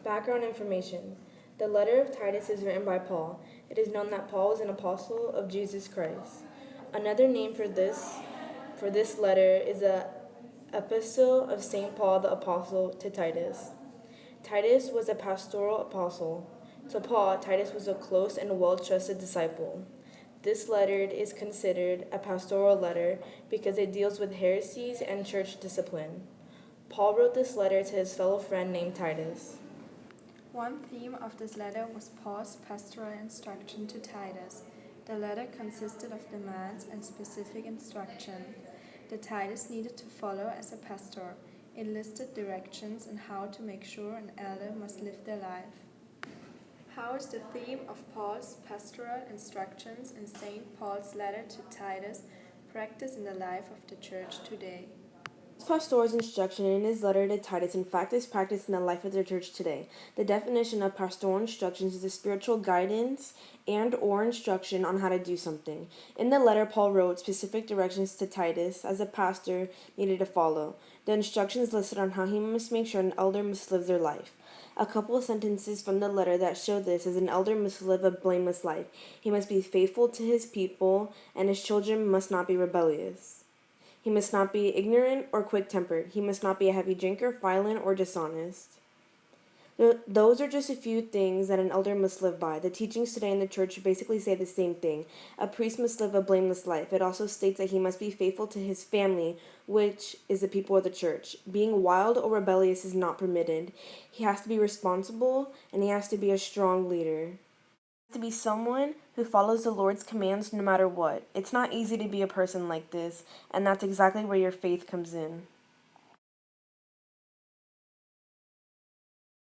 Background information. The letter of Titus is written by Paul. It is known that Paul was an apostle of Jesus Christ. Another name for this letter is the epistle of St. Paul the apostle to Titus. Titus was a pastoral apostle. To Paul, Titus was a close and well-trusted disciple. This letter is considered a pastoral letter because it deals with heresies and church discipline. Paul wrote this letter to his fellow friend named Titus. One theme of this letter was Paul's pastoral instruction to Titus. The letter consisted of demands and specific instruction that Titus needed to follow as a pastor. It listed directions on how to make sure an elder must live their life. How is the theme of Paul's pastoral instructions in St. Paul's letter to Titus practiced in the life of the church today? Pastor's instruction in his letter to Titus, in fact, is practiced in the life of the church today. The definition of pastoral instructions is a spiritual guidance and/or instruction on how to do something. In the letter, Paul wrote specific directions to Titus as a pastor needed to follow. The instructions listed on how he must make sure an elder must live their life. A couple of sentences from the letter that show this is an elder must live a blameless life. He must be faithful to his people, and his children must not be rebellious. He must not be ignorant or quick-tempered. He must not be a heavy drinker, violent, or dishonest. Those are just a few things that an elder must live by. The teachings today in the church basically say the same thing. A priest must live a blameless life. It also states that he must be faithful to his family, which is the people of the church. Being wild or rebellious is not permitted. He has to be responsible, and he has to be a strong leader. To be someone who follows the Lord's commands no matter what. It's not easy to be a person like this, and that's exactly where your faith comes in.